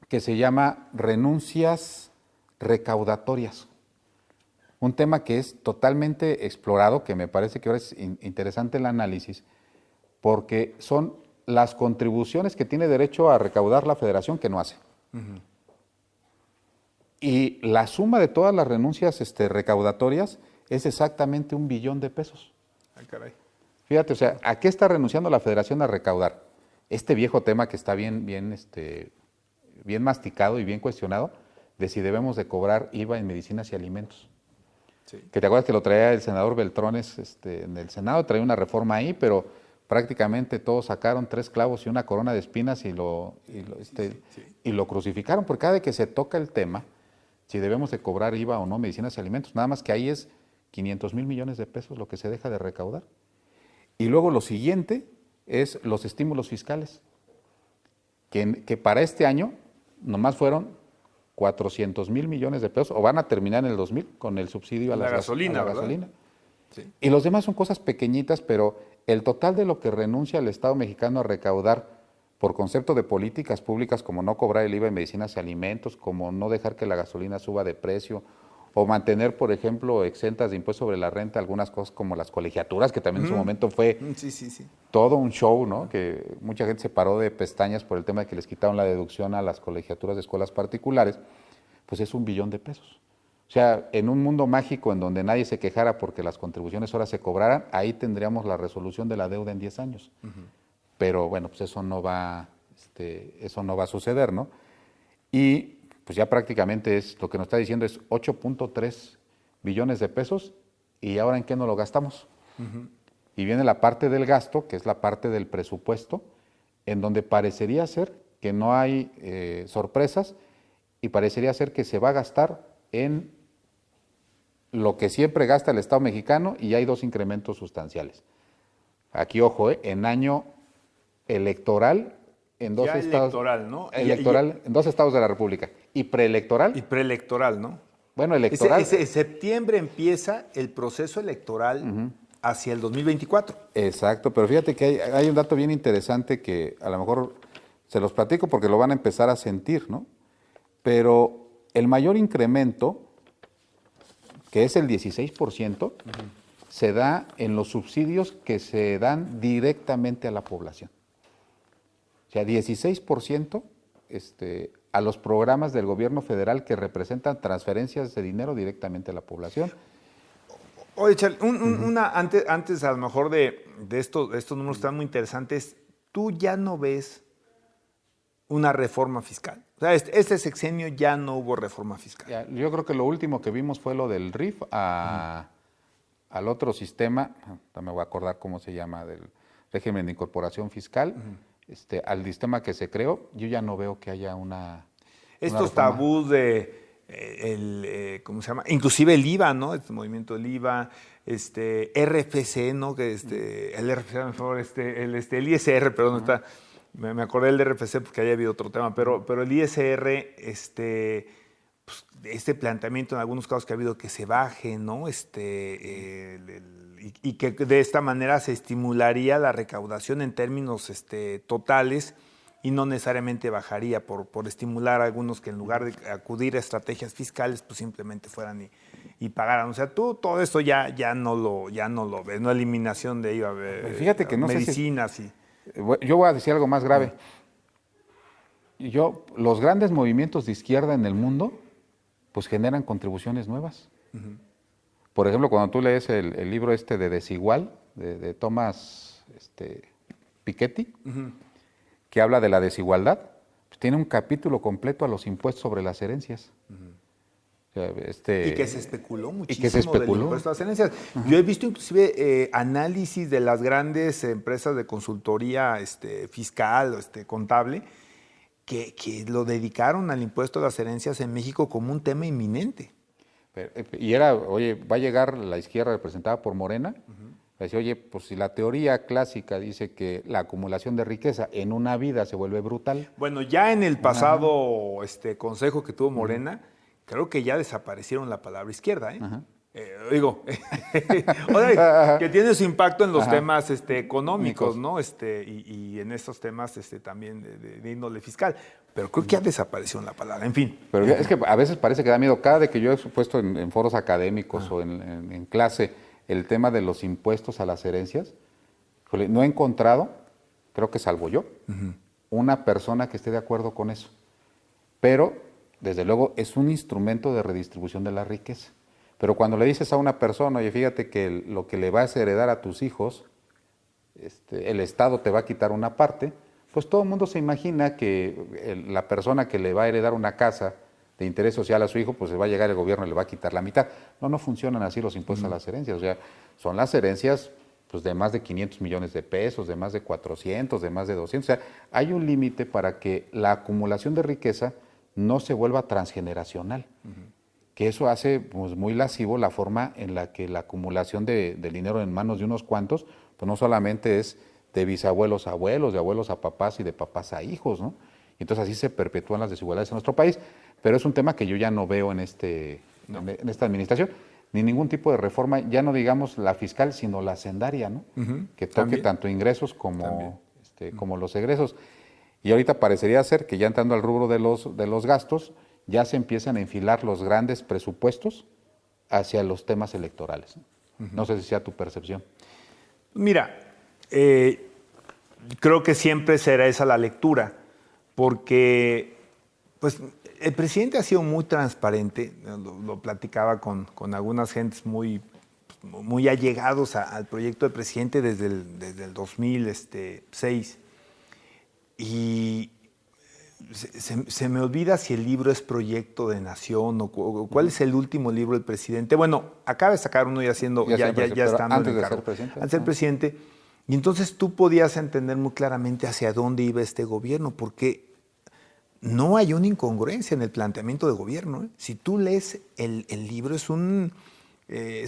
Speaker 2: que se llama renuncias recaudatorias. Un tema que es totalmente explorado, que me parece que ahora es interesante el análisis, porque son las contribuciones que tiene derecho a recaudar la federación que no hace. Y la suma de todas las renuncias recaudatorias es exactamente 1 billón de pesos.
Speaker 3: Ay, caray.
Speaker 2: Fíjate, o sea, ¿a qué está renunciando la federación a recaudar? Este viejo tema que está bien masticado y bien cuestionado, de si debemos de cobrar IVA en medicinas y alimentos. Sí. Que te acuerdas que lo traía el senador Beltrones en el Senado, traía una reforma ahí, pero prácticamente todos sacaron 3 clavos y una corona de espinas y lo crucificaron, porque cada vez que se toca el tema, si debemos de cobrar IVA o no, medicinas y alimentos, nada más que ahí es 500,000 millones de pesos lo que se deja de recaudar. Y luego lo siguiente es los estímulos fiscales, que para este año nomás fueron 400,000 millones de pesos, o van a terminar en el 2000 con el subsidio a la gasolina. Sí. Y los demás son cosas pequeñitas, pero el total de lo que renuncia el Estado mexicano a recaudar por concepto de políticas públicas, como no cobrar el IVA en medicinas y alimentos, como no dejar que la gasolina suba de precio, o mantener, por ejemplo, exentas de impuesto sobre la renta algunas cosas como las colegiaturas, que también en su momento fue todo un show, ¿no? Que mucha gente se paró de pestañas por el tema de que les quitaron la deducción a las colegiaturas de escuelas particulares, pues es 1 billón de pesos. O sea, en un mundo mágico en donde nadie se quejara porque las contribuciones ahora se cobraran, ahí tendríamos la resolución de la deuda en 10 años. Pero bueno, pues eso no va a suceder, ¿no? Y pues ya prácticamente lo que nos está diciendo es 8.3 billones de pesos, y ahora ¿en qué no lo gastamos? Y viene la parte del gasto, que es la parte del presupuesto, en donde parecería ser que no hay sorpresas y parecería ser que se va a gastar en lo que siempre gasta el Estado mexicano, y hay 2 incrementos sustanciales. Aquí, ojo, en año electoral, en 2 estados.
Speaker 3: Electoral, ¿no?
Speaker 2: En 2 estados de la República. Y preelectoral.
Speaker 3: Y preelectoral, ¿no?
Speaker 2: Bueno, electoral.
Speaker 3: En septiembre empieza el proceso electoral hacia el 2024.
Speaker 2: Exacto, pero fíjate que hay un dato bien interesante que a lo mejor se los platico porque lo van a empezar a sentir, ¿no? Pero el mayor incremento, que es el 16%, se da en los subsidios que se dan directamente a la población. O sea, 16% a los programas del gobierno federal que representan transferencias de dinero directamente a la población.
Speaker 3: Oye, Charlie, antes a lo mejor de estos números están muy interesantes, ¿tú ya no ves una reforma fiscal? O sea, este sexenio ya no hubo reforma fiscal.
Speaker 2: Yo creo que lo último que vimos fue lo del RIF al otro sistema, no me voy a acordar cómo se llama, del régimen de incorporación fiscal, al sistema que se creó. Yo ya no veo que haya
Speaker 3: estos tabús de ¿cómo se llama? Inclusive el IVA, ¿no? Este movimiento del IVA, RFC, ¿no? Que el RFC, a lo mejor, el ISR, perdón, está. Me acordé del RFC porque haya habido otro tema, pero el ISR, pues, este planteamiento en algunos casos que ha habido que se baje, ¿no? Y que de esta manera se estimularía la recaudación en términos totales, y no necesariamente bajaría por estimular a algunos que en lugar de acudir a estrategias fiscales, pues simplemente fueran y pagaran. O sea, tú todo esto ya no lo ves, no eliminación de IVA,
Speaker 2: fíjate que no
Speaker 3: medicinas
Speaker 2: sé yo voy a decir algo más grave. Los grandes movimientos de izquierda en el mundo, pues generan contribuciones nuevas. Por ejemplo, cuando tú lees el libro de Desigual, de Thomas Piketty, que habla de la desigualdad, tiene un capítulo completo a los impuestos sobre las herencias. O sea,
Speaker 3: y que se especuló muchísimo del
Speaker 2: especuló.
Speaker 3: impuesto a las herencias. Yo he visto inclusive análisis de las grandes empresas de consultoría fiscal o contable que lo dedicaron al impuesto a las herencias en México como un tema inminente.
Speaker 2: Y era, oye, va a llegar la izquierda representada por Morena, decía, oye, pues si la teoría clásica dice que la acumulación de riqueza en una vida se vuelve brutal.
Speaker 3: Bueno, ya en el pasado consejo que tuvo Morena, creo que ya desaparecieron la palabra izquierda, ¿eh? Que tiene su impacto en los temas económicos, ¿no? Y en estos temas también de índole fiscal. Pero creo que ya desapareció la palabra, en fin.
Speaker 2: Pero es que a veces parece que da miedo. Cada vez que yo he puesto en foros académicos o en clase el tema de los impuestos a las herencias, no he encontrado, creo que salvo yo, una persona que esté de acuerdo con eso. Pero, desde luego, es un instrumento de redistribución de la riqueza. Pero cuando le dices a una persona, oye, fíjate que lo que le vas a heredar a tus hijos, el Estado te va a quitar una parte, pues todo el mundo se imagina que la persona que le va a heredar una casa de interés social a su hijo, pues se va a llegar el gobierno y le va a quitar la mitad. No funcionan así los impuestos a las herencias. O sea, son las herencias pues, de más de 500 millones de pesos, de más de 400, de más de 200. O sea, hay un límite para que la acumulación de riqueza no se vuelva transgeneracional. Que eso hace pues, muy lascivo la forma en la que la acumulación de dinero en manos de unos cuantos, pues no solamente es de bisabuelos a abuelos, de abuelos a papás y de papás a hijos, ¿no? Entonces así se perpetúan las desigualdades en nuestro país, pero es un tema que yo ya no veo en esta administración, ni ningún tipo de reforma, ya no digamos la fiscal, sino la hacendaria, ¿no? Que toque
Speaker 3: También.
Speaker 2: tanto ingresos como los egresos. Y ahorita parecería ser que ya entrando al rubro de los gastos, ya se empiezan a enfilar los grandes presupuestos hacia los temas electorales. No sé si sea tu percepción.
Speaker 3: Mira, creo que siempre será esa la lectura, porque pues, el presidente ha sido muy transparente, lo platicaba con algunas gentes muy allegados al proyecto del presidente desde el 2006, y se me olvida si el libro es Proyecto de Nación o cuál es el último libro del presidente. Bueno, acaba de sacar uno ya estando en el cargo. Antes de ser presidente. Y entonces tú podías entender muy claramente hacia dónde iba este gobierno, porque no hay una incongruencia en el planteamiento de gobierno, ¿eh? Si tú lees el libro, es un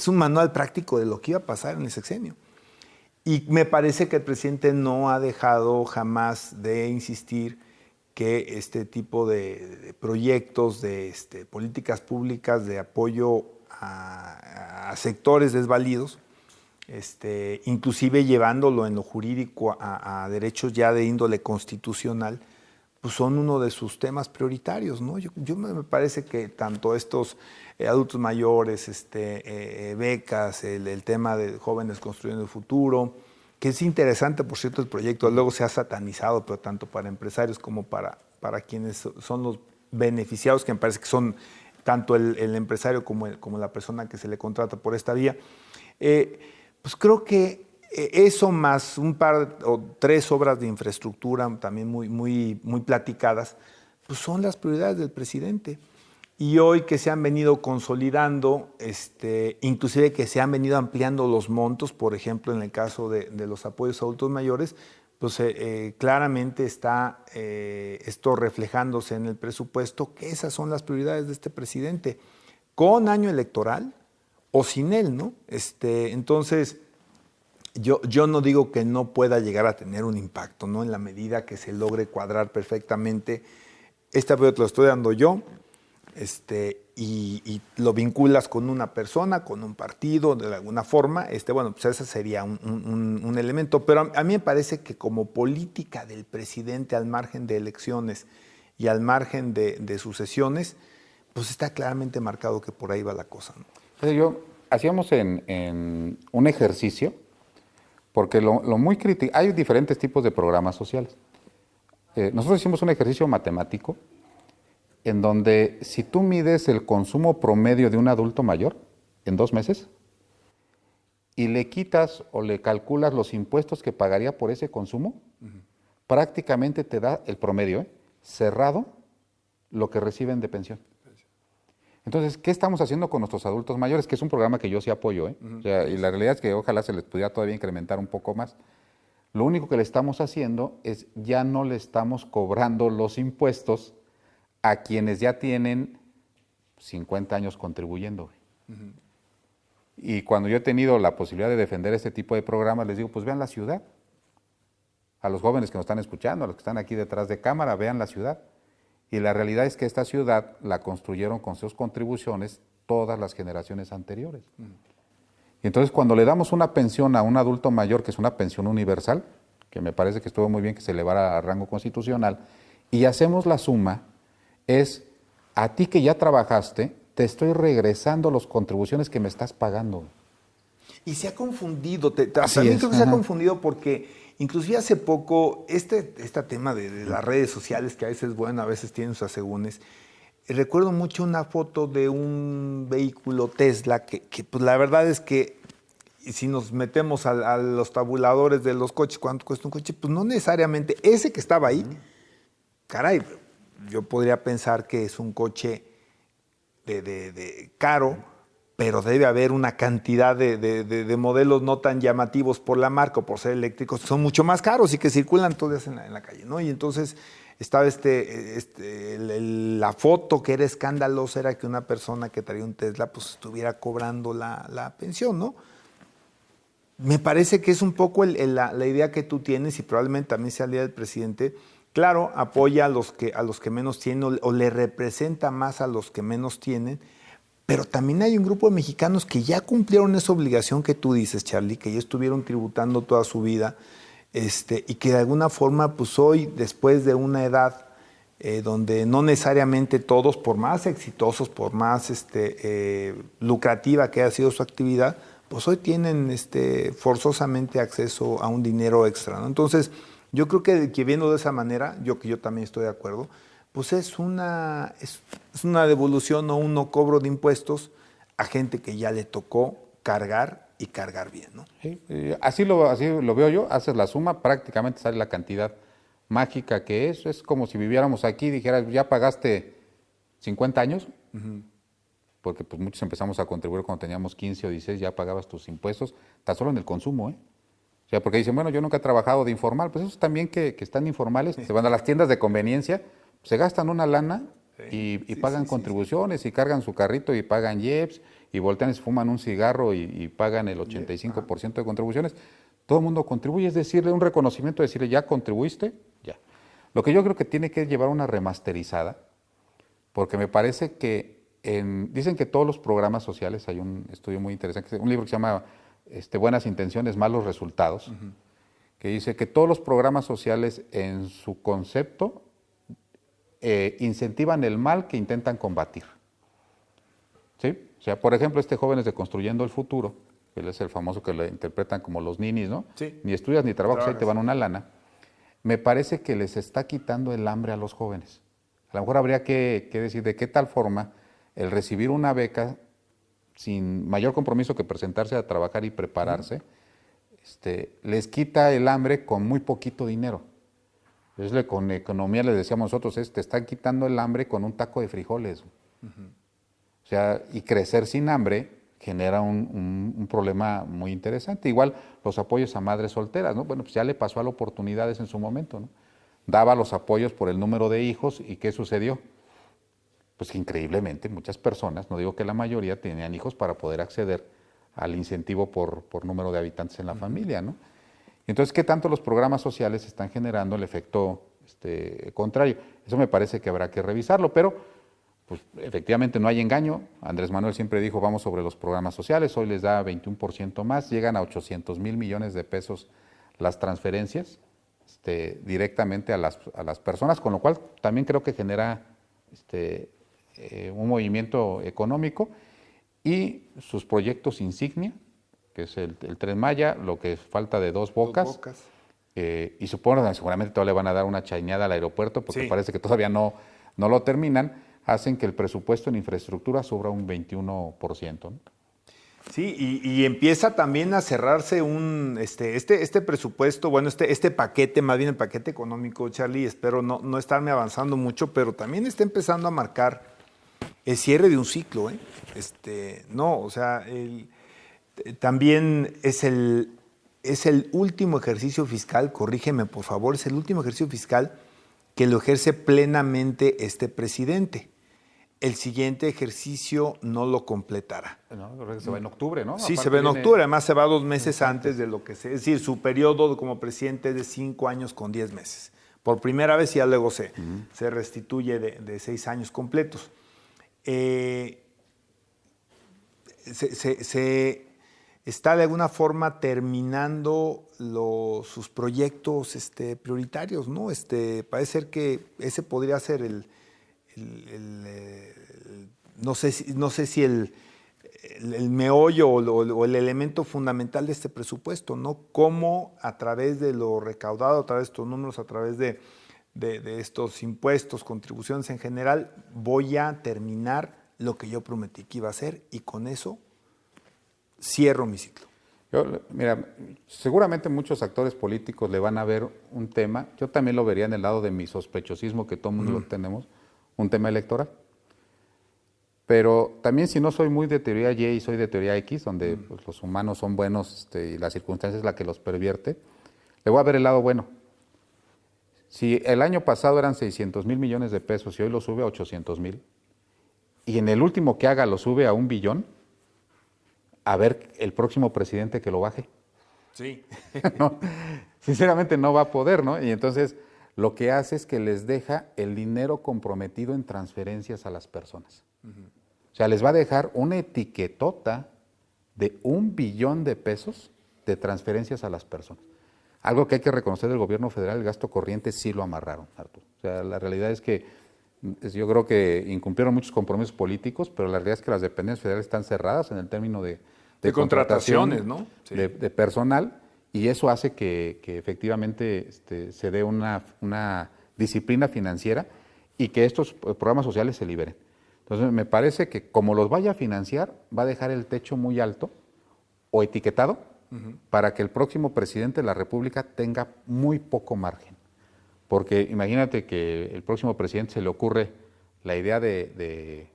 Speaker 3: manual práctico de lo que iba a pasar en el sexenio. Y me parece que el presidente no ha dejado jamás de insistir que este tipo de proyectos, de políticas públicas de apoyo a sectores desvalidos, inclusive llevándolo en lo jurídico a derechos ya de índole constitucional, pues son uno de sus temas prioritarios, ¿no? Yo me parece que tanto estos adultos mayores, becas, el tema de jóvenes construyendo el futuro, que es interesante, por cierto, el proyecto, luego se ha satanizado, pero tanto para empresarios como para quienes son los beneficiados, que me parece que son tanto el empresario como la persona que se le contrata por esta vía. Pues creo que eso más un par o tres obras de infraestructura también muy platicadas, pues son las prioridades del presidente. Y hoy que se han venido consolidando, inclusive que se han venido ampliando los montos, por ejemplo, en el caso de los apoyos a adultos mayores, pues claramente está esto reflejándose en el presupuesto, que esas son las prioridades de este presidente, con año electoral o sin él, ¿no? Entonces, yo no digo que no pueda llegar a tener un impacto, ¿no? En la medida que se logre cuadrar perfectamente. Este apoyo te lo estoy dando yo, y lo vinculas con una persona, con un partido, de alguna forma, bueno, pues ese sería un elemento. Pero a mí me parece que como política del presidente al margen de elecciones y al margen de sucesiones, pues está claramente marcado que por ahí va la cosa, ¿no?
Speaker 2: Hacíamos en un ejercicio, porque lo muy crítico, hay diferentes tipos de programas sociales. Nosotros hicimos un ejercicio matemático en donde si tú mides el consumo promedio de un adulto mayor en 2 meses y le quitas o le calculas los impuestos que pagaría por ese consumo, prácticamente te da el promedio, cerrado lo que reciben de pensión. Entonces, ¿qué estamos haciendo con nuestros adultos mayores? Que es un programa que yo sí apoyo, ¿eh? O sea, y la realidad es que ojalá se les pudiera todavía incrementar un poco más. Lo único que le estamos haciendo es ya no le estamos cobrando los impuestos a quienes ya tienen 50 años contribuyendo. Y cuando yo he tenido la posibilidad de defender este tipo de programas, les digo, pues vean la ciudad. A los jóvenes que nos están escuchando, a los que están aquí detrás de cámara, vean la ciudad. Y la realidad es que esta ciudad la construyeron con sus contribuciones todas las generaciones anteriores. Y entonces cuando le damos una pensión a un adulto mayor, que es una pensión universal, que me parece que estuvo muy bien que se elevara a rango constitucional, y hacemos la suma, es a ti que ya trabajaste, te estoy regresando las contribuciones que me estás pagando.
Speaker 3: Y se ha confundido, también creo que se ha confundido porque inclusive hace poco, este tema de las redes sociales, que a veces, bueno, a veces tienen sus asegúnes, recuerdo mucho una foto de un vehículo Tesla que pues la verdad es que si nos metemos a los tabuladores de los coches, ¿cuánto cuesta un coche? Pues no necesariamente, ese que estaba ahí, caray, yo podría pensar que es un coche de caro, pero debe haber una cantidad de modelos no tan llamativos por la marca o por ser eléctricos, que son mucho más caros y que circulan todos en la calle, ¿no? Y entonces estaba la foto que era escandalosa, era que una persona que traía un Tesla pues estuviera cobrando la pensión, ¿no? Me parece que es un poco la idea que tú tienes y probablemente también sea la idea del presidente. Claro, apoya a los que menos tienen o le representa más a los que menos tienen, pero también hay un grupo de mexicanos que ya cumplieron esa obligación que tú dices, Charlie, que ya estuvieron tributando toda su vida y que de alguna forma, pues hoy, después de una edad donde no necesariamente todos, por más exitosos, por más lucrativa que haya sido su actividad, pues hoy tienen forzosamente acceso a un dinero extra, ¿no? Entonces, yo creo que viendo de esa manera, yo también estoy de acuerdo, pues es una devolución o un no cobro de impuestos a gente que ya le tocó cargar y cargar bien, ¿no?
Speaker 2: Sí, así lo veo yo, haces la suma, prácticamente sale la cantidad mágica que es como si viviéramos aquí y dijeras, ya pagaste 50 años, porque pues muchos empezamos a contribuir cuando teníamos 15 o 16, ya pagabas tus impuestos, tan solo en el consumo, ¿eh? O sea, porque dicen, bueno, yo nunca he trabajado de informal, pues esos también que están informales, se van a las tiendas de conveniencia, se gastan una lana y pagan contribuciones y cargan su carrito y pagan IEPS y voltean y se fuman un cigarro y pagan el 85% de contribuciones. Todo el mundo contribuye, es decirle un reconocimiento, decirle ya contribuiste, ya. Lo que yo creo que tiene que llevar una remasterizada, porque me parece que dicen que todos los programas sociales, hay un estudio muy interesante, un libro que se llama Buenas intenciones, malos resultados, que dice que todos los programas sociales en su concepto incentivan el mal que intentan combatir. ¿Sí? O sea, por ejemplo, Jóvenes de Construyendo el Futuro, que él es el famoso que lo interpretan como los ninis, ¿no? Sí. Ni estudias ni trabajas, ahí te van una lana. Me parece que les está quitando el hambre a los jóvenes. A lo mejor habría que decir de qué tal forma el recibir una beca sin mayor compromiso que presentarse a trabajar y prepararse, les quita el hambre con muy poquito dinero. Con economía les decíamos nosotros, te están quitando el hambre con un taco de frijoles. O sea, y crecer sin hambre genera un problema muy interesante. Igual los apoyos a madres solteras, ¿no? Bueno, pues ya le pasó a las Oportunidades en su momento, ¿no? Daba los apoyos por el número de hijos y ¿qué sucedió? Pues que increíblemente muchas personas, no digo que la mayoría, tenían hijos para poder acceder al incentivo por número de habitantes en la familia, ¿no? Entonces, ¿qué tanto los programas sociales están generando el efecto contrario? Eso me parece que habrá que revisarlo, pero pues, efectivamente no hay engaño. Andrés Manuel siempre dijo, vamos sobre los programas sociales, hoy les da 21% más, llegan a 800 mil millones de pesos las transferencias directamente a las personas, con lo cual también creo que genera un movimiento económico, y sus proyectos insignia, que es el Tren Maya, lo que falta de Dos Bocas. Y supongo que seguramente todavía le van a dar una chaineada al aeropuerto, porque parece que todavía no lo terminan, hacen que el presupuesto en infraestructura subra un 21%, ¿no?
Speaker 3: Sí, y empieza también a cerrarse este presupuesto, bueno, este paquete, más bien el paquete económico, Charlie, espero no estarme avanzando mucho, pero también está empezando a marcar el cierre de un ciclo, ¿eh? O sea, también es el último ejercicio fiscal, corrígeme por favor, es el último ejercicio fiscal que lo ejerce plenamente este presidente. El siguiente ejercicio no lo completará.
Speaker 2: No, creo que se va en octubre, ¿no?
Speaker 3: Sí,
Speaker 2: Aparte
Speaker 3: se ve en
Speaker 2: viene-
Speaker 3: octubre, además se va 2 meses antes de lo que se... Es decir, su periodo como presidente es de 5 años con 10 meses. Por primera vez y ya luego se restituye de 6 años completos. Se está de alguna forma terminando sus proyectos prioritarios, ¿no? Parece ser que ese podría ser no sé si el meollo o el elemento fundamental de este presupuesto, ¿no? Cómo a través de lo recaudado, a través de estos números, a través de estos impuestos, contribuciones en general, voy a terminar lo que yo prometí que iba a hacer y con eso cierro mi ciclo.
Speaker 2: Mira, seguramente muchos actores políticos le van a ver un tema, yo también lo vería en el lado de mi sospechosismo, que todo el mundo lo tenemos, un tema electoral. Pero también si no soy muy de teoría Y y soy de teoría X, donde pues, los humanos son buenos y la circunstancia es la que los pervierte, le voy a ver el lado bueno. Si el año pasado eran 600 mil millones de pesos y hoy lo sube a 800 mil, y en el último que haga lo sube a 1 billón, a ver el próximo presidente que lo baje.
Speaker 3: Sí.
Speaker 2: No, sinceramente no va a poder, ¿no? Y entonces lo que hace es que les deja el dinero comprometido en transferencias a las personas. O sea, les va a dejar una etiquetota de 1 billón de pesos de transferencias a las personas. Algo que hay que reconocer del gobierno federal, el gasto corriente sí lo amarraron, Arturo. O sea, la realidad es que yo creo que incumplieron muchos compromisos políticos, pero la realidad es que las dependencias federales están cerradas en el término de
Speaker 3: contrataciones, ¿no? Sí.
Speaker 2: De personal, y eso hace que efectivamente se dé una disciplina financiera y que estos programas sociales se liberen. Entonces, me parece que como los vaya a financiar, va a dejar el techo muy alto o etiquetado para que el próximo presidente de la República tenga muy poco margen. Porque imagínate que el próximo presidente se le ocurre la idea de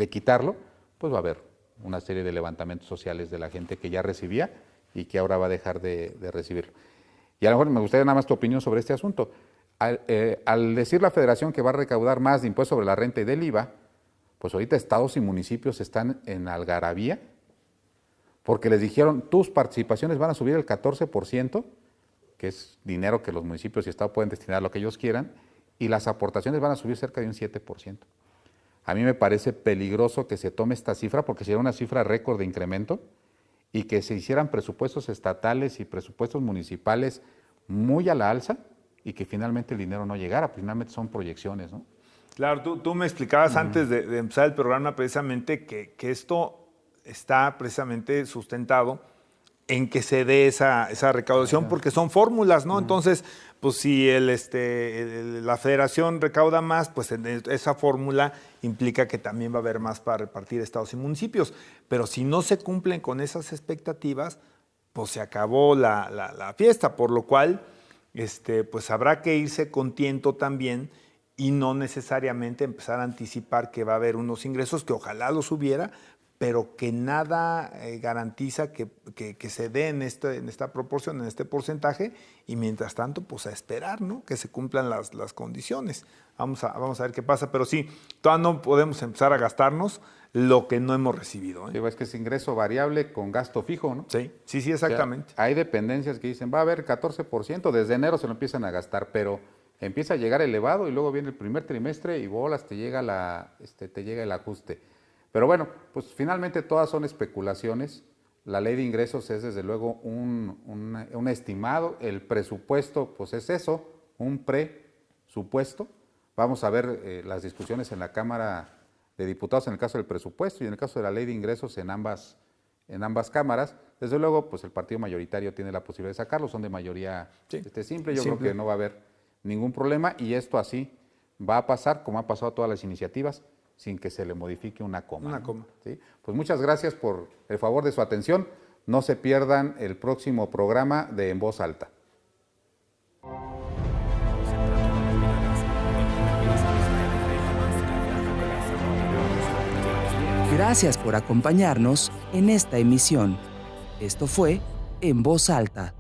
Speaker 2: quitarlo, pues va a haber una serie de levantamientos sociales de la gente que ya recibía y que ahora va a dejar de recibirlo. Y a lo mejor me gustaría nada más tu opinión sobre este asunto. Al decir la Federación que va a recaudar más de impuestos sobre la renta y del IVA, pues ahorita estados y municipios están en algarabía porque les dijeron, tus participaciones van a subir el 14%, que es dinero que los municipios y estados pueden destinar a lo que ellos quieran, y las aportaciones van a subir cerca de un 7%. A mí me parece peligroso que se tome esta cifra porque sería una cifra récord de incremento y que se hicieran presupuestos estatales y presupuestos municipales muy a la alza y que finalmente el dinero no llegara, pues finalmente son proyecciones, ¿no?
Speaker 3: Claro, tú me explicabas antes de empezar el programa precisamente que esto está precisamente sustentado en que se dé esa recaudación porque son fórmulas, ¿no? Entonces, pues si la federación recauda más, pues esa fórmula implica que también va a haber más para repartir estados y municipios. Pero si no se cumplen con esas expectativas, pues se acabó la fiesta, por lo cual pues habrá que irse con tiento también y no necesariamente empezar a anticipar que va a haber unos ingresos que ojalá los hubiera, pero que nada garantiza que se dé en esta proporción, en este porcentaje, y mientras tanto, pues a esperar, ¿no? Que se cumplan las condiciones. Vamos a ver qué pasa, pero sí, todavía no podemos empezar a gastarnos lo que no hemos recibido, ¿eh?
Speaker 2: Sí, es que es ingreso variable con gasto fijo, ¿no?
Speaker 3: Sí, exactamente.
Speaker 2: O sea, hay dependencias que dicen, va a haber 14%, desde enero se lo empiezan a gastar, pero empieza a llegar elevado y luego viene el primer trimestre y bolas, te llega el ajuste. Pero bueno, pues finalmente todas son especulaciones. La ley de ingresos es desde luego un estimado. El presupuesto, pues es eso, un presupuesto. Vamos a ver las discusiones en la Cámara de Diputados en el caso del presupuesto y en el caso de la ley de ingresos en ambas cámaras. Desde luego, pues el partido mayoritario tiene la posibilidad de sacarlo, son de mayoría simple. Yo creo que no va a haber ningún problema y esto así va a pasar como ha pasado todas las iniciativas. sin que se le modifique una coma.
Speaker 3: Una coma.
Speaker 2: ¿Sí? Pues muchas gracias por el favor de su atención. No se pierdan el próximo programa de En Voz Alta.
Speaker 1: Gracias por acompañarnos en esta emisión. Esto fue En Voz Alta.